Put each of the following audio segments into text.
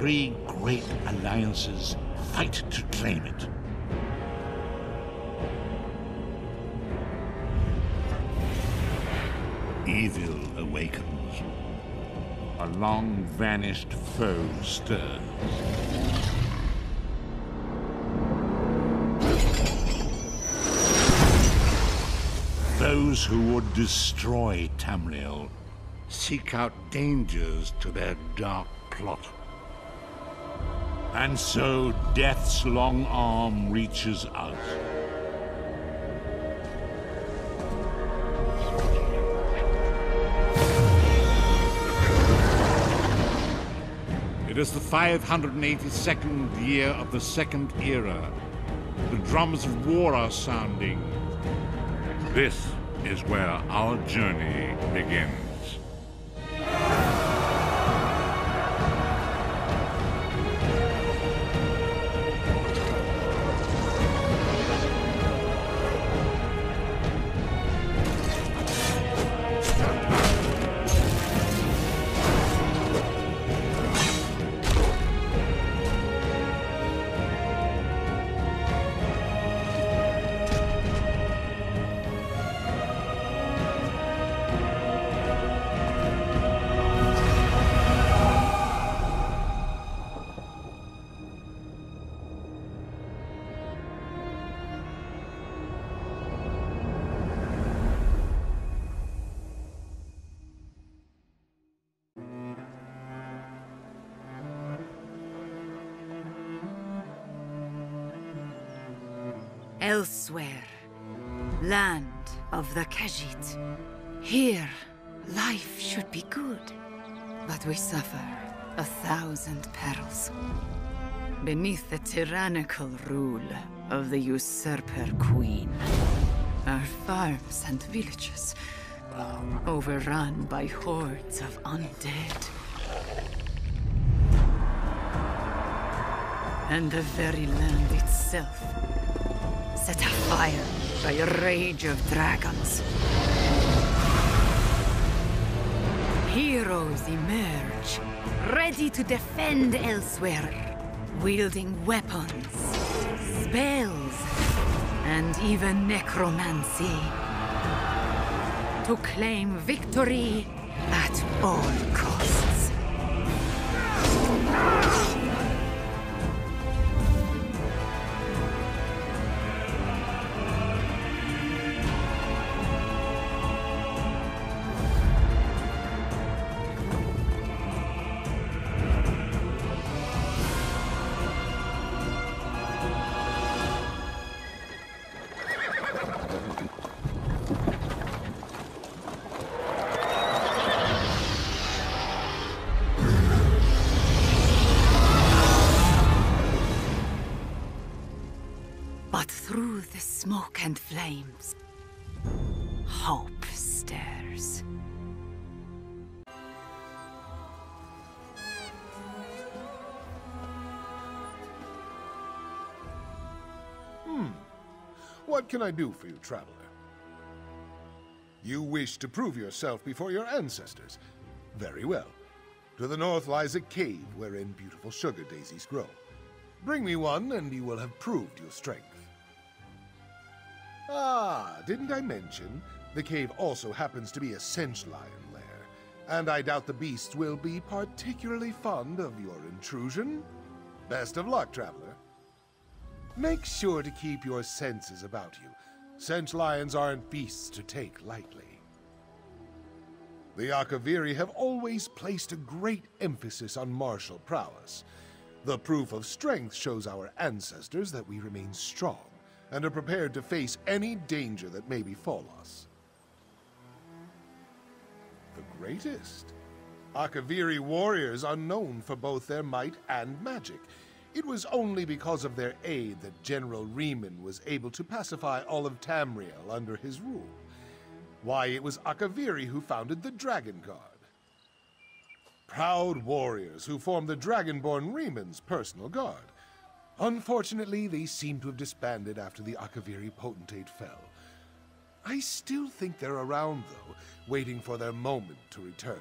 three great alliances fight to claim it. Evil awakens. A long-vanished foe stirs. Those who would destroy Tamriel seek out dangers to their dark plot. And so Death's long arm reaches out. It is the 582nd year of the Second Era. The drums of war are sounding. This is where our journey begins. ELSWEYR, land of the Khajiit. Here, life should be good, but we suffer 1,000 perils. Beneath the tyrannical rule of the usurper queen, our farms and villages overrun by hordes of undead. And the very land itself set afire by a rage of dragons. Heroes emerge, ready to defend ELSWEYR, wielding weapons, spells, and even necromancy, to claim victory at all costs. But through the smoke and flames, hope stirs. What can I do for you, traveler? You wish to prove yourself before your ancestors. Very well. To the north lies a cave wherein beautiful sugar daisies grow. Bring me one, and you will have proved your strength. Ah, didn't I mention? The cave also happens to be a Sench lion lair, and I doubt the beasts will be particularly fond of your intrusion. Best of luck, traveler. Make sure to keep your senses about you. Sench lions aren't beasts to take lightly. The Akaviri have always placed a great emphasis on martial prowess. The proof of strength shows our ancestors that we remain strong and are prepared to face any danger that may befall us. The greatest. Akaviri warriors are known for both their might and magic. It was only because of their aid that General Riemann was able to pacify all of Tamriel under his rule. Why, it was Akaviri who founded the Dragon Guard. Proud warriors who formed the Dragonborn Riemann's personal guard. Unfortunately, they seem to have disbanded after the Akaviri potentate fell. I still think they're around, though, waiting for their moment to return.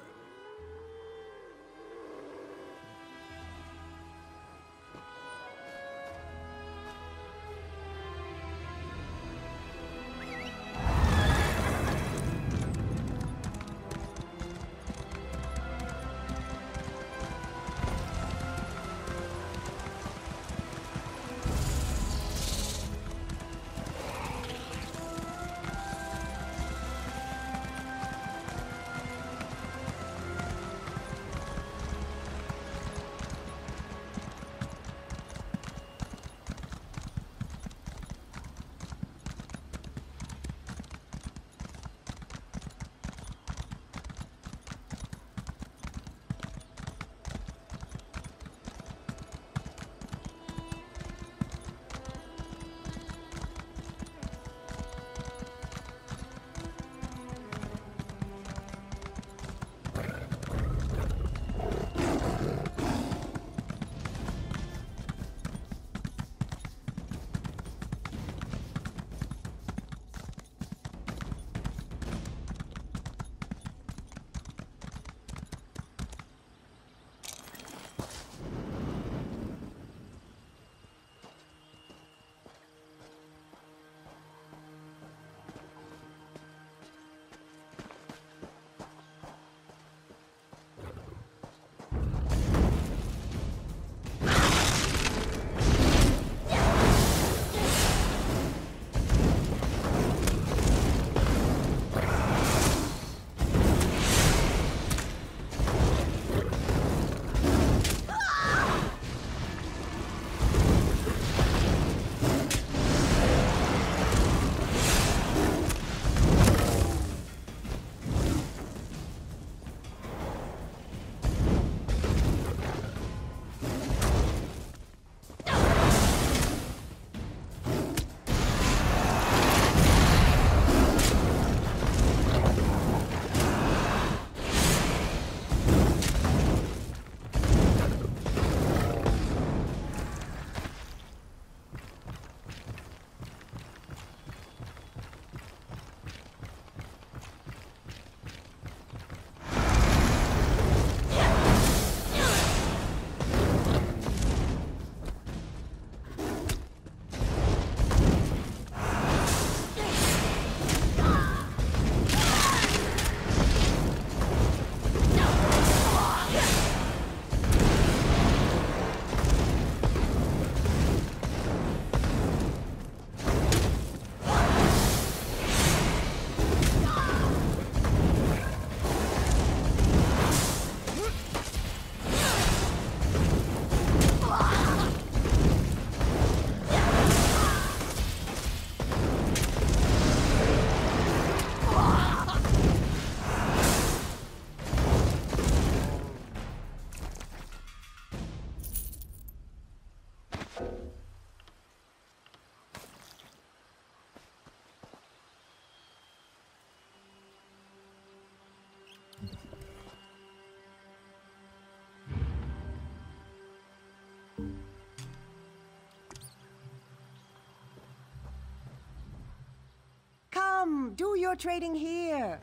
Come, do your trading here.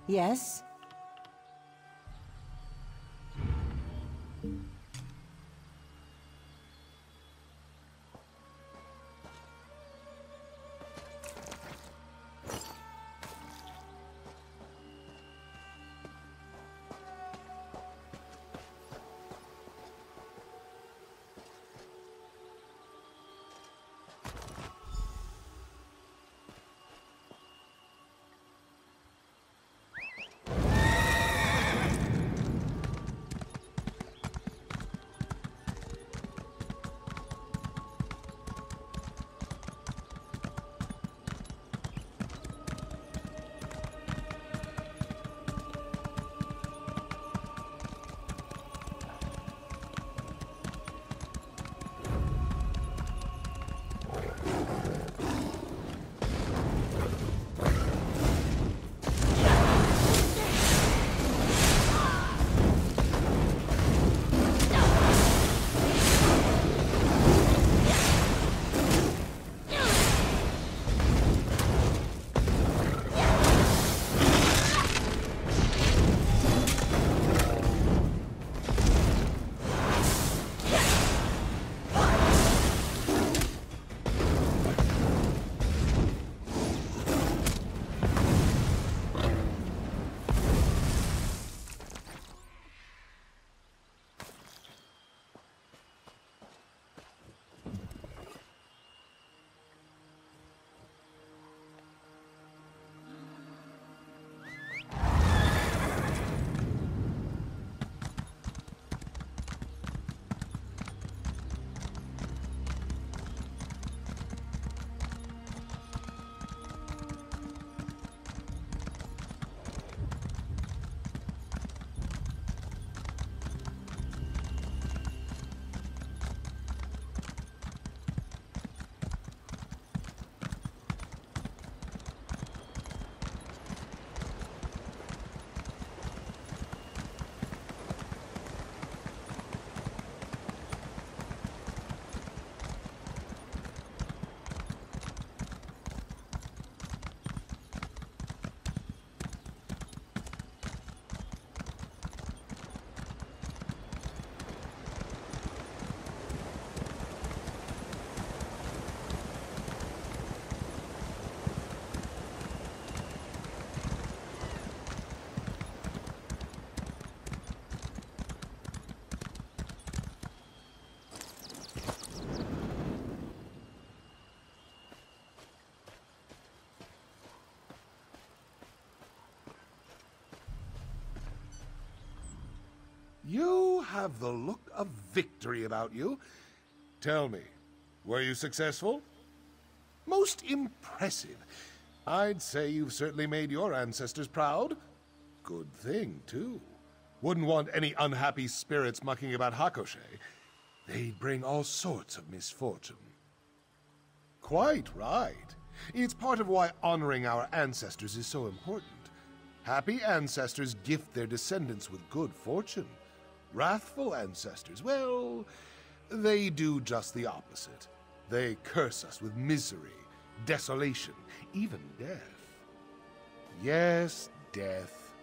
Yes? You have the look of victory about you. Tell me, were you successful? Most impressive. I'd say you've certainly made your ancestors proud. Good thing, too. Wouldn't want any unhappy spirits mucking about Hakoshe. They'd bring all sorts of misfortune. Quite right. It's part of why honoring our ancestors is so important. Happy ancestors gift their descendants with good fortune. Wrathful ancestors, well, they do just the opposite. They curse us with misery, desolation, even death. Yes, death.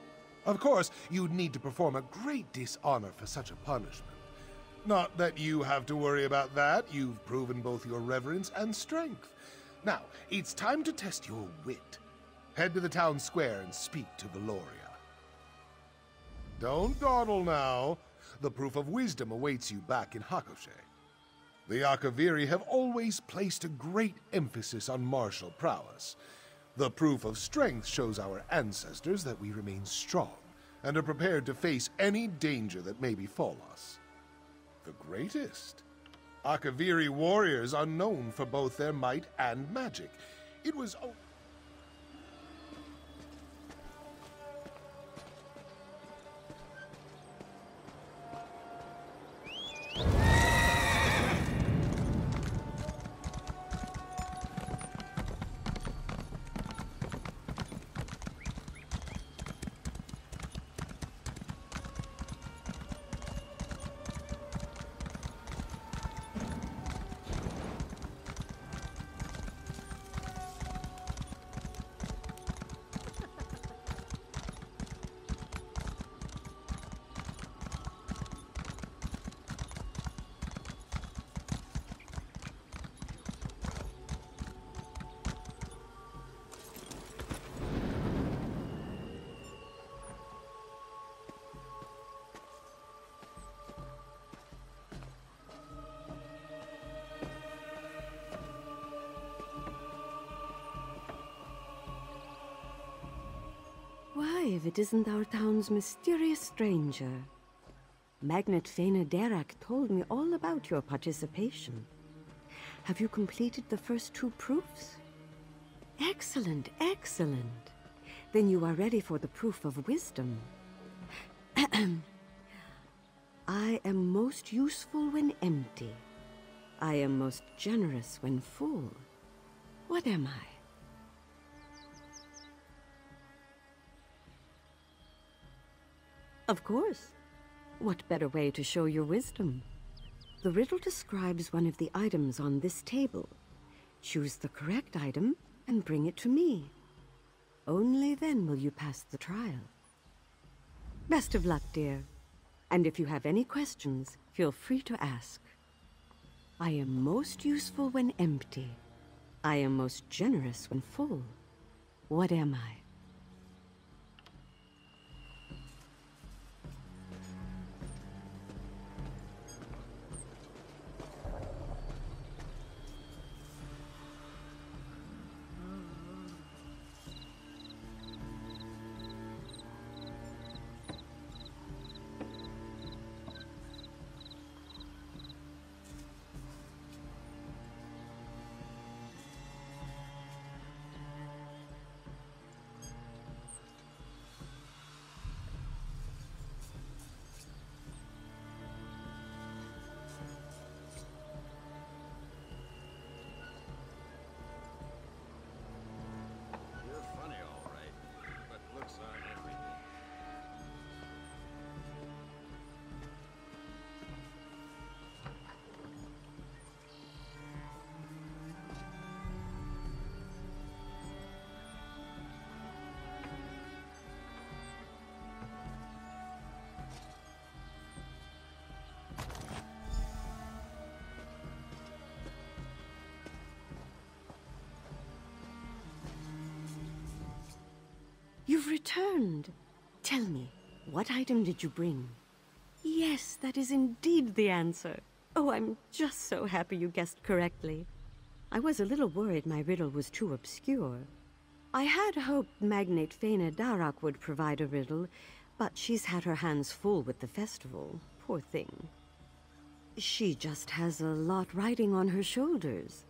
Of course, you'd need to perform a great dishonor for such a punishment. Not that you have to worry about that. You've proven both your reverence and strength. Now, it's time to test your wit. Head to the town square and speak to Valoria. Don't dawdle now. The proof of wisdom awaits you back in Hakoshe. The Akaviri have always placed a great emphasis on martial prowess. The proof of strength shows our ancestors that we remain strong and are prepared to face any danger that may befall us. The greatest. Akaviri warriors are known for both their might and magic. It was... Why, if it isn't our town's mysterious stranger? Magnet Fena Derak told me all about your participation. Have you completed the first 2 proofs? Excellent, excellent. Then you are ready for the proof of wisdom. I am most useful when empty. I am most generous when full. What am I? Of course. What better way to show your wisdom? The riddle describes one of the items on this table. Choose the correct item and bring it to me. Only then will you pass the trial. Best of luck, dear. And if you have any questions, feel free to ask. I am most useful when empty. I am most generous when full. What am I? You've returned. Tell me, what item did you bring? Yes, that is indeed the answer. Oh, I'm just so happy you guessed correctly. I was a little worried my riddle was too obscure. I had hoped Magnate Fena Darak would provide a riddle, but she's had her hands full with the festival. Poor thing. She just has a lot riding on her shoulders.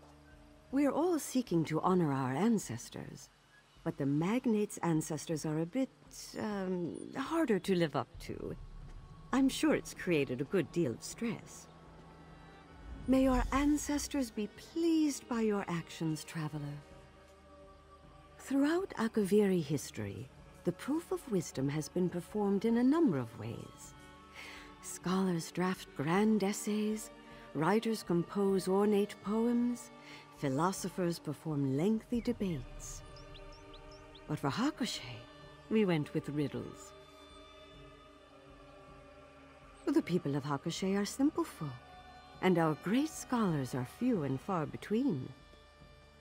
We're all seeking to honor our ancestors. But the Magnate's ancestors are a bit, harder to live up to. I'm sure it's created a good deal of stress. May your ancestors be pleased by your actions, traveler. Throughout Akaviri history, the proof of wisdom has been performed in a number of ways. Scholars draft grand essays, writers compose ornate poems, philosophers perform lengthy debates. But for Hakushe, we went with riddles. The people of Hakushe are simple folk, and our great scholars are few and far between.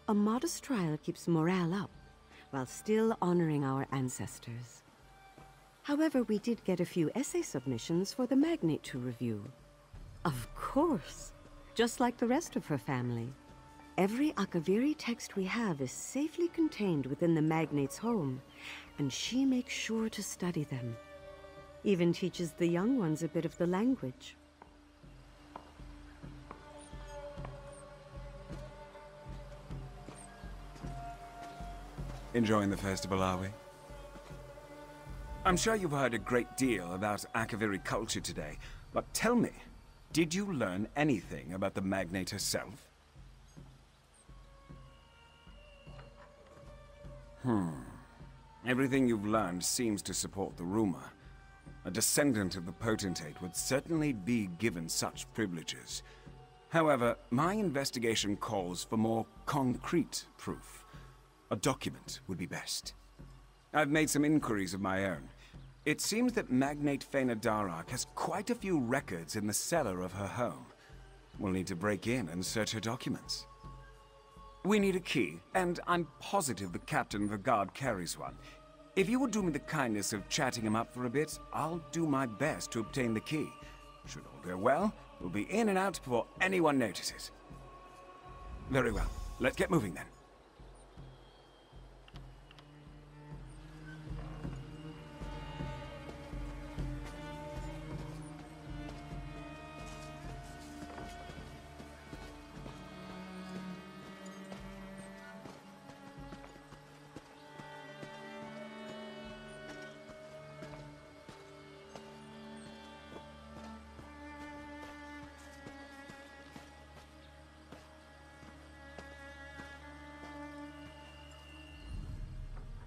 A modest trial keeps morale up, while still honoring our ancestors. However, we did get a few essay submissions for the Magnate to review. Of course, just like the rest of her family. Every Akaviri text we have is safely contained within the Magnate's home, and she makes sure to study them. Even teaches the young ones a bit of the language. Enjoying the festival, are we? I'm sure you've heard a great deal about Akaviri culture today, but tell me, did you learn anything about the Magnate herself? Everything you've learned seems to support the rumor. A descendant of the potentate would certainly be given such privileges. However, my investigation calls for more concrete proof. A document would be best. I've made some inquiries of my own. It seems that Magnate Fëanor Darach has quite a few records in the cellar of her home. We'll need to break in and search her documents. We need a key, and I'm positive the captain of the guard carries one. If you would do me the kindness of chatting him up for a bit, I'll do my best to obtain the key. Should all go well, we'll be in and out before anyone notices. Very well. Let's get moving then.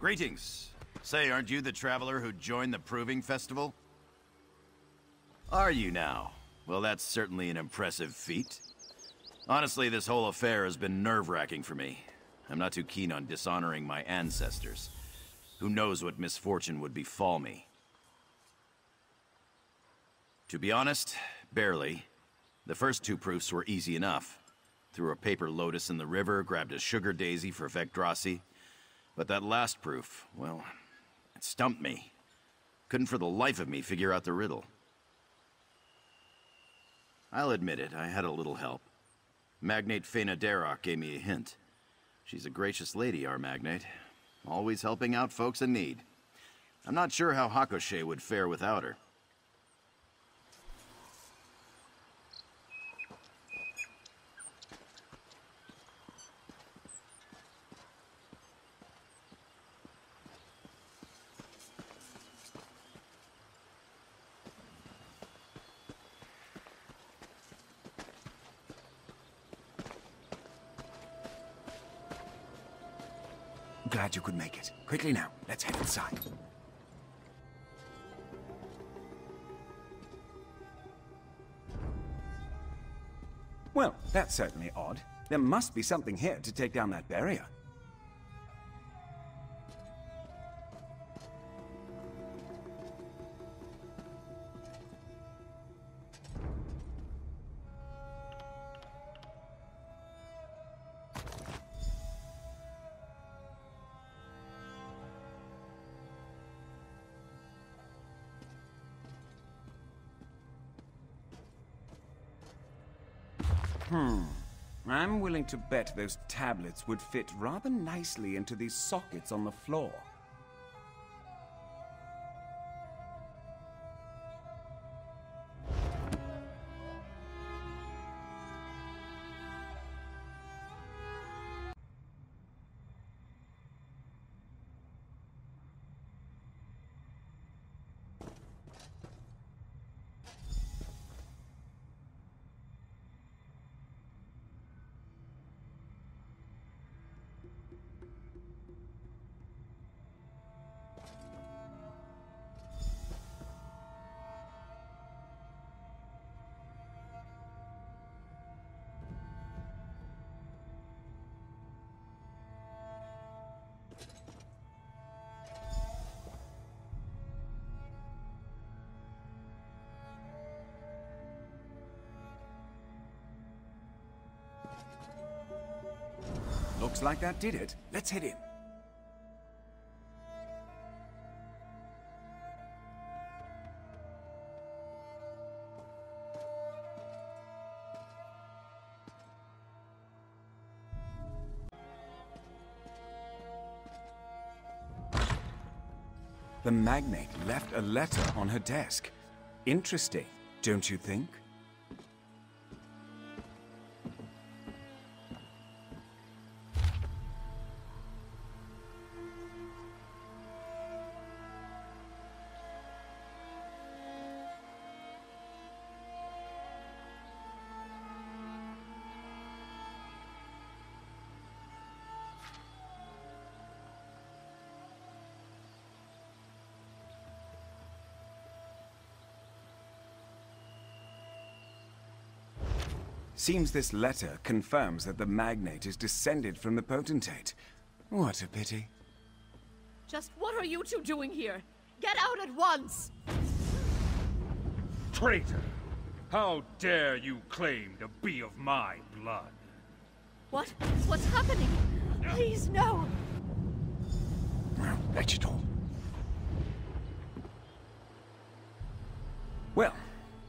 Greetings. Say, aren't you the traveler who joined the Proving Festival? Are you now? Well, that's certainly an impressive feat. Honestly, this whole affair has been nerve-wracking for me. I'm not too keen on dishonoring my ancestors. Who knows what misfortune would befall me? To be honest, barely. The first two proofs were easy enough. Threw a paper lotus in the river, grabbed a sugar daisy for Vecdrasi. But that last proof, well, it stumped me. Couldn't for the life of me figure out the riddle. I'll admit it, I had a little help. Magnate Fëanor Darach gave me a hint. She's a gracious lady, our Magnate. Always helping out folks in need. I'm not sure how Hakushe would fare without her. Glad you could make it. Quickly now, let's head inside. Well, that's certainly odd. There must be something here to take down that barrier. I'm willing to bet those tablets would fit rather nicely into these sockets on the floor. Looks like that did it. Let's head in. The magnate left a letter on her desk. Interesting, don't you think? Seems this letter confirms that the magnate is descended from the potentate. What a pity. Just what are you two doing here? Get out at once! Traitor! How dare you claim to be of my blood? What? What's happening? Please, no! Vegetal. Well,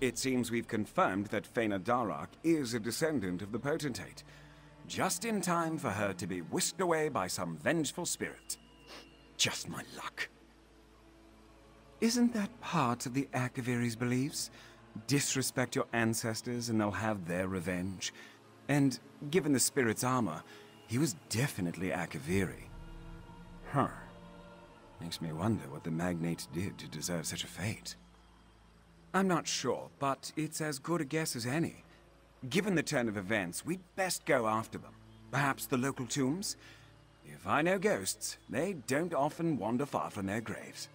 it seems we've confirmed that Faina Darak is a descendant of the potentate. Just in time for her to be whisked away by some vengeful spirit. Just my luck. Isn't that part of the Akaviri's beliefs? Disrespect your ancestors and they'll have their revenge. And given the spirit's armor, he was definitely Akaviri. Huh. Makes me wonder what the magnate did to deserve such a fate. I'm not sure, but it's as good a guess as any. Given the turn of events, we'd best go after them. Perhaps the local tombs? If I know ghosts, they don't often wander far from their graves.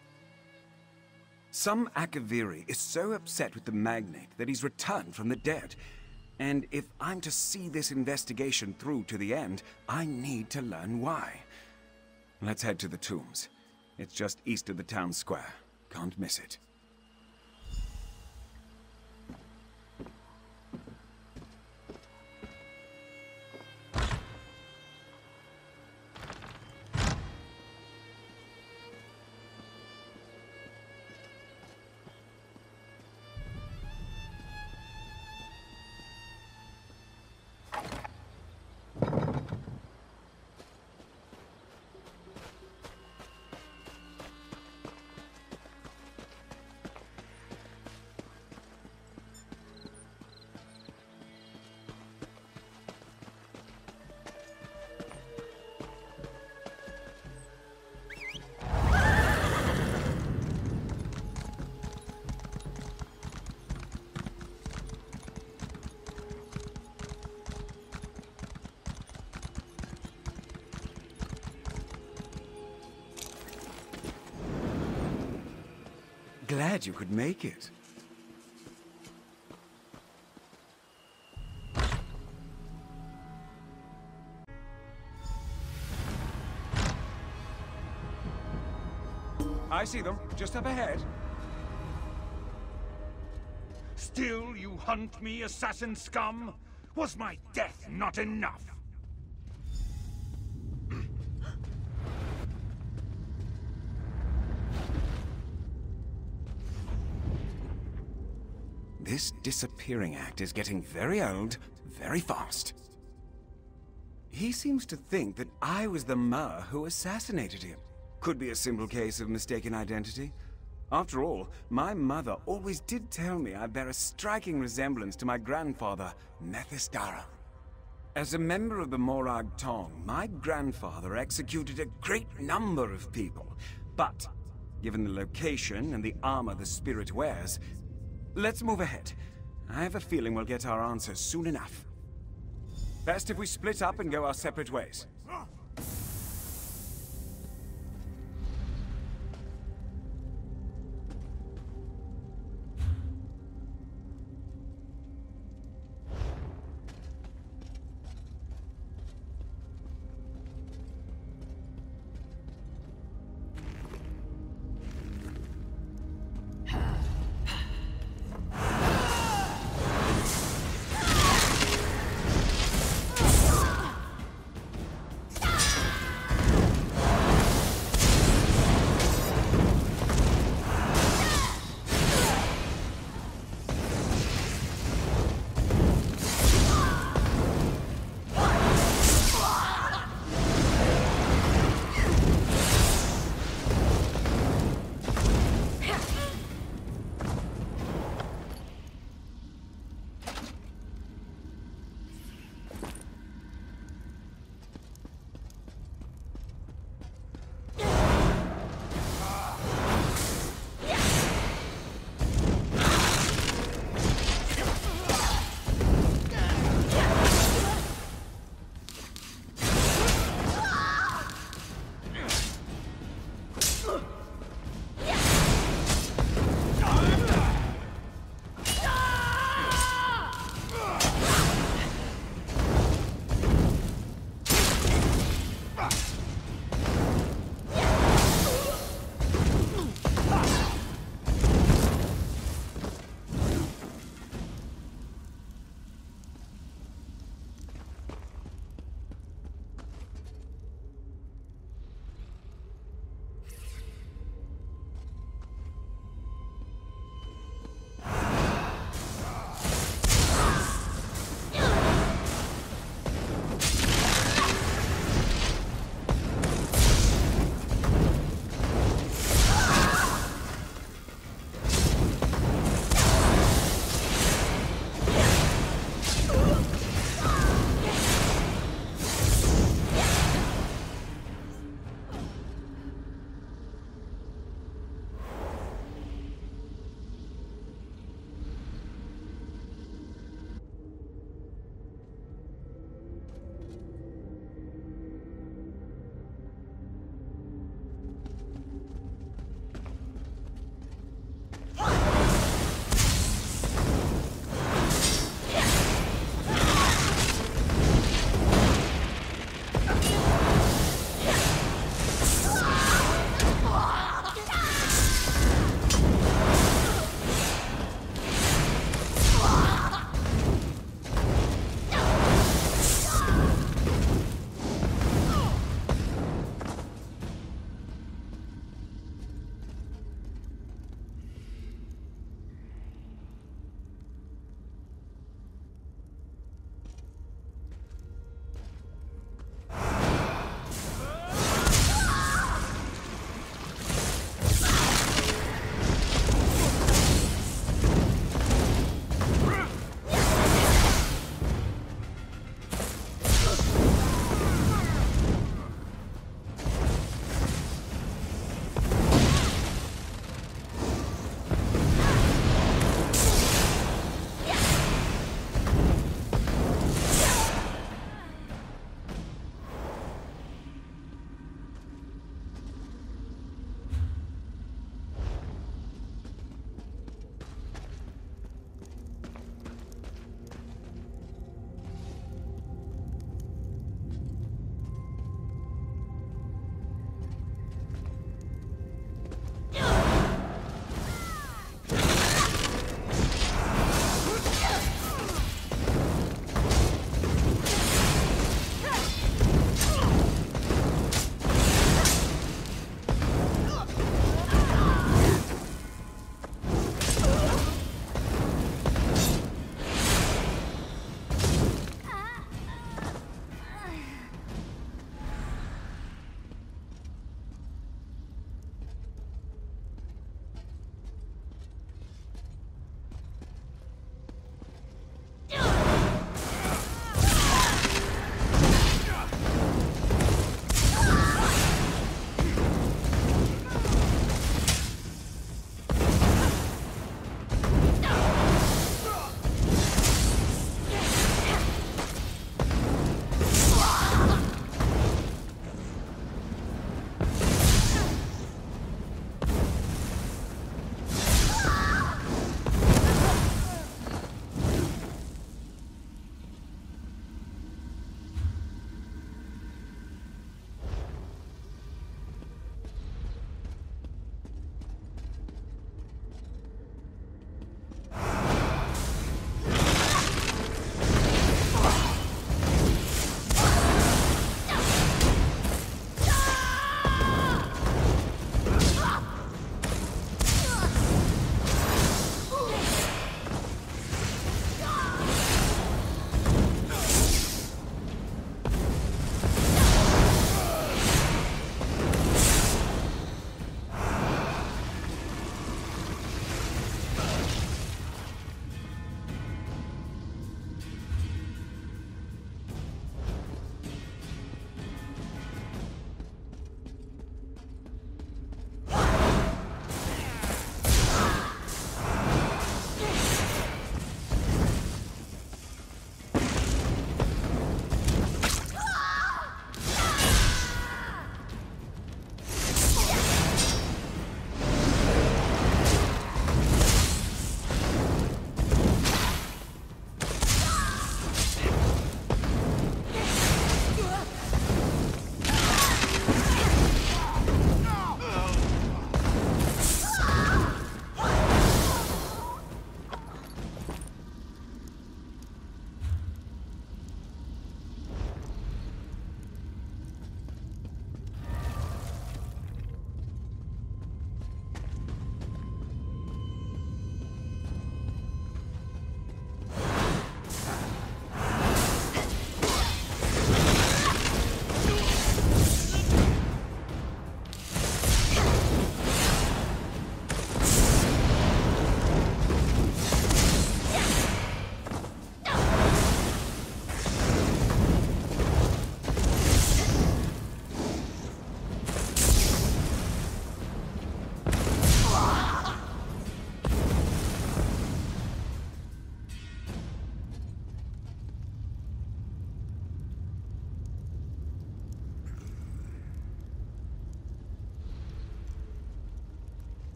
Some Akaviri is so upset with the magnate that he's returned from the dead. And if I'm to see this investigation through to the end, I need to learn why. Let's head to the tombs. It's just east of the town square. Can't miss it. Glad you could make it. I see them, just up ahead. Still you hunt me, assassin scum? Was my death not enough? This disappearing act is getting very old, very fast. He seems to think that I was the Mer who assassinated him. Could be a simple case of mistaken identity. After all, my mother always did tell me I bear a striking resemblance to my grandfather, Methistara. As a member of the Morag Tong, my grandfather executed a great number of people. But, given the location and the armor the spirit wears, let's move ahead. I have a feeling we'll get our answers soon enough. Best if we split up and go our separate ways.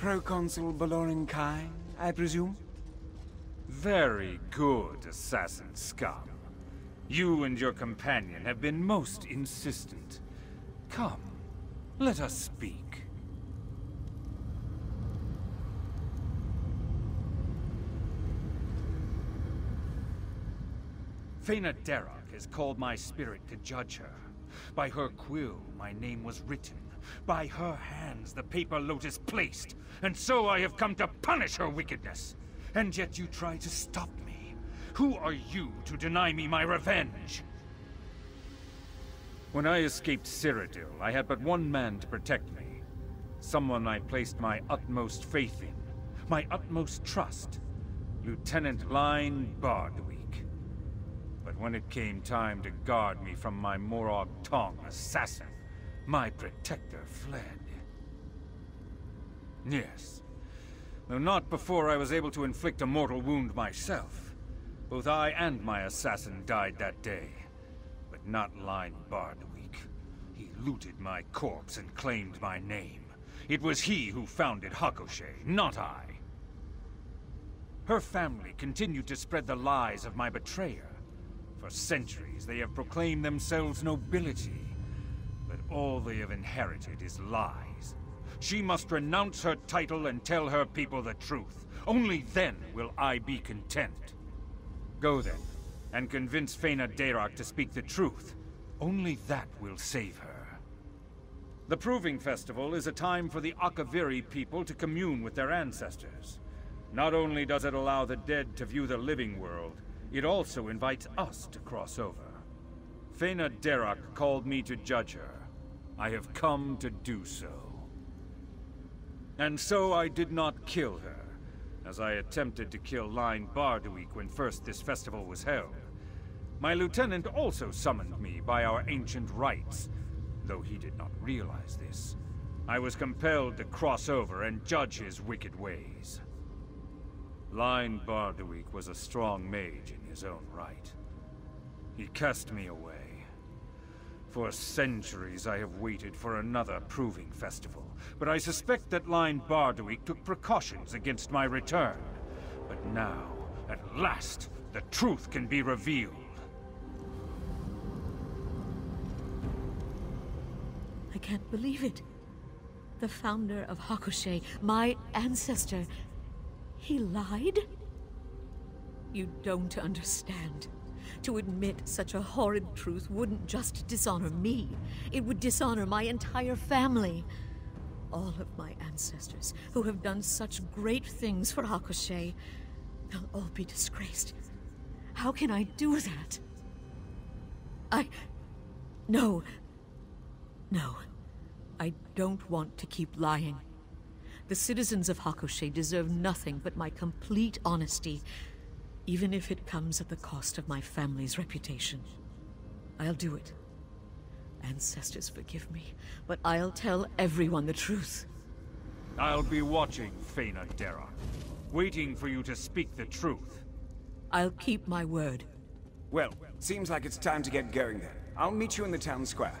Proconsul Baloran Kai, I presume? Very good, assassin scum. You and your companion have been most insistent. Come, let us speak. Fena Derok has called my spirit to judge her. By her quill, my name was written. By her hands, the paper lotus placed. And so I have come to punish her wickedness. And yet you try to stop me. Who are you to deny me my revenge? When I escaped Cyrodiil, I had but one man to protect me. Someone I placed my utmost faith in. My utmost trust. Lieutenant Line Bardwick. But when it came time to guard me from my Morag Tong assassin, my protector fled. Yes. Though not before I was able to inflict a mortal wound myself. Both I and my assassin died that day. But not Line Bardwick. He looted my corpse and claimed my name. It was he who founded Hakoshé, not I. Her family continued to spread the lies of my betrayer. For centuries, they have proclaimed themselves nobility. But all they have inherited is lies. She must renounce her title and tell her people the truth. Only then will I be content. Go then, and convince Fena Derok to speak the truth. Only that will save her. The Proving Festival is a time for the Akaviri people to commune with their ancestors. Not only does it allow the dead to view the living world, it also invites us to cross over. Fena Derok called me to judge her. I have come to do so. And so I did not kill her, as I attempted to kill Line Bardwick when first this festival was held. My lieutenant also summoned me by our ancient rites, though he did not realize this. I was compelled to cross over and judge his wicked ways. Line Bardwick was a strong mage in his own right. He cast me away. For centuries I have waited for another Proving Festival, but I suspect that Line Bardwick took precautions against my return. But now, at last, the truth can be revealed. I can't believe it. The founder of Hakoshé, my ancestor, he lied? You don't understand. To admit such a horrid truth wouldn't just dishonor me. It would dishonor my entire family. All of my ancestors, who have done such great things for Hakoshé, they'll all be disgraced. How can I do that? No. No. I don't want to keep lying. The citizens of Hakoshé deserve nothing but my complete honesty, even if it comes at the cost of my family's reputation. I'll do it. Ancestors forgive me, but I'll tell everyone the truth. I'll be watching, Fena Derok, waiting for you to speak the truth. I'll keep my word. Well, seems like it's time to get going then. I'll meet you in the town square.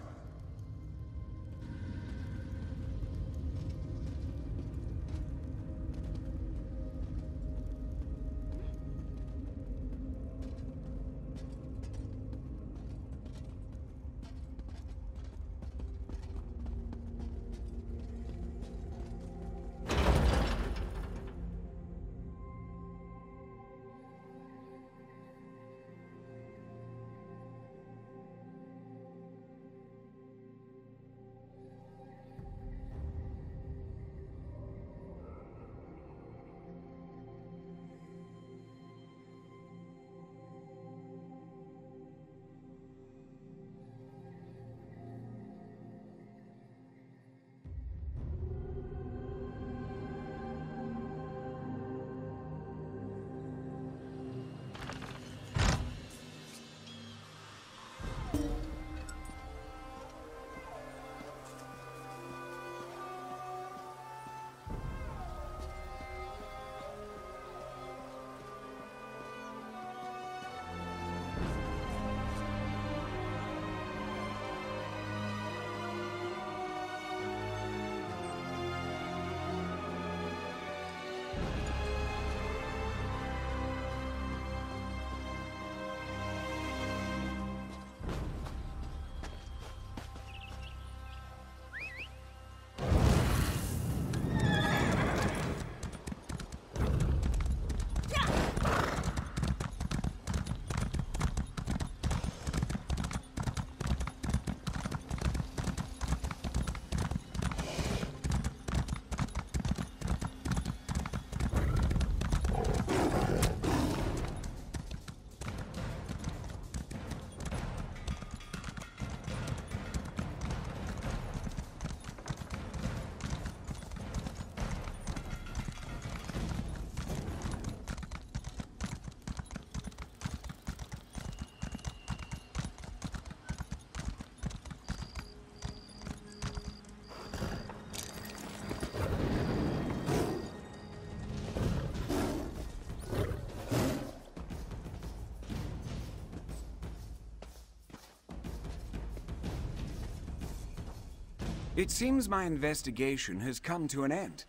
It seems my investigation has come to an end.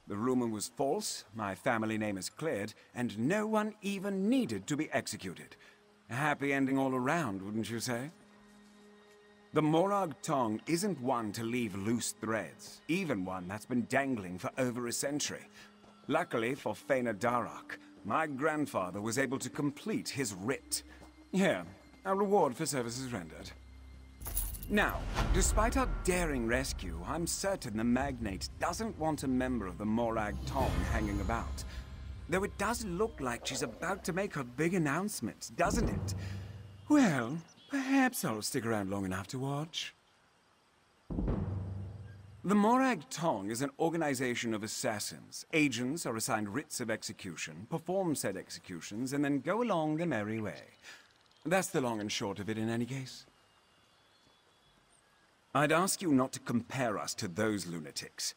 The rumor was false, my family name is cleared, and no one even needed to be executed. A happy ending all around, wouldn't you say? The Morag Tong isn't one to leave loose threads, even one that's been dangling for over a century. Luckily for Fëanor Darach, my grandfather was able to complete his writ. Here, a reward for services rendered. Now, despite our daring rescue, I'm certain the Magnate doesn't want a member of the Morag Tong hanging about. Though it does look like she's about to make her big announcement, doesn't it? Well, perhaps I'll stick around long enough to watch. The Morag Tong is an organization of assassins. Agents are assigned writs of execution, perform said executions, and then go along the merry way. That's the long and short of it in any case. I'd ask you not to compare us to those lunatics.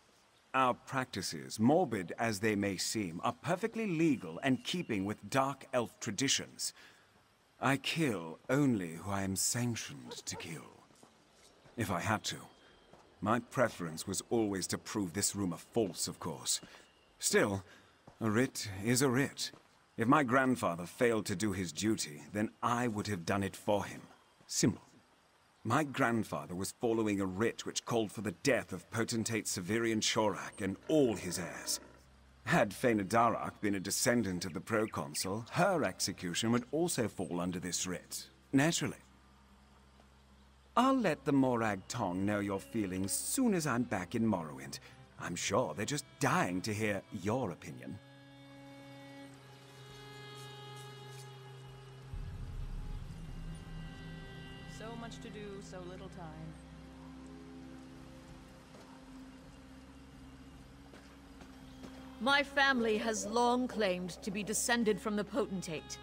Our practices, morbid as they may seem, are perfectly legal and keeping with dark elf traditions. I kill only who I am sanctioned to kill. If I had to. My preference was always to prove this rumor false, of course. Still, a writ is a writ. If my grandfather failed to do his duty, then I would have done it for him. Simple. My grandfather was following a writ which called for the death of Potentate Severian Shorak and all his heirs. Had Fëanor Darach been a descendant of the proconsul, her execution would also fall under this writ. Naturally. I'll let the Morag Tong know your feelings soon as I'm back in Morrowind. I'm sure they're just dying to hear your opinion. So much to do, so little time. My family has long claimed to be descended from the Potentate.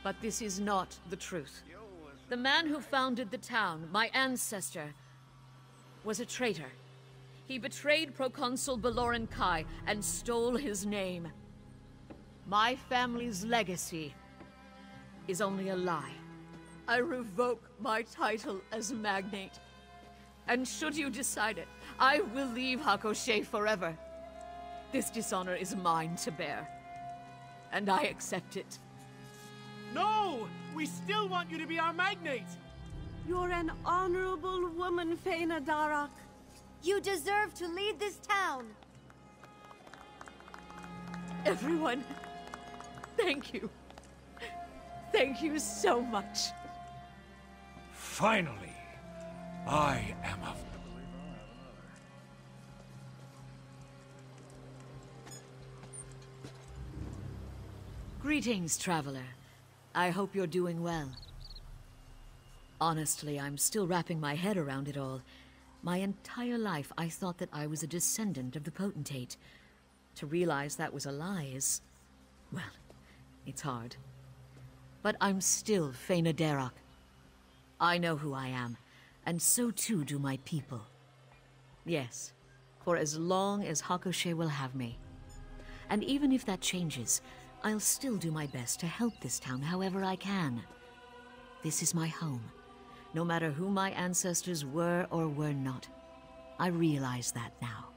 But this is not the truth. The man who founded the town, my ancestor, was a traitor. He betrayed Proconsul Baloran Kai and stole his name. My family's legacy is only a lie. I revoke my title as Magnate. And should you decide it, I will leave Hakoshé forever. This dishonor is mine to bear. And I accept it. No! We still want you to be our Magnate! You're an honorable woman, Fëanor Darach. You deserve to lead this town. Everyone, thank you. Thank you so much. Finally, I am of... Greetings, traveler. I hope you're doing well. Honestly, I'm still wrapping my head around it all. My entire life, I thought that I was a descendant of the Potentate. To realize that was a lie is... well, it's hard. But I'm still Fëanor Darach. I know who I am, and so too do my people. Yes, for as long as Hakoshé will have me. And even if that changes, I'll still do my best to help this town however I can. This is my home, no matter who my ancestors were or were not. I realize that now.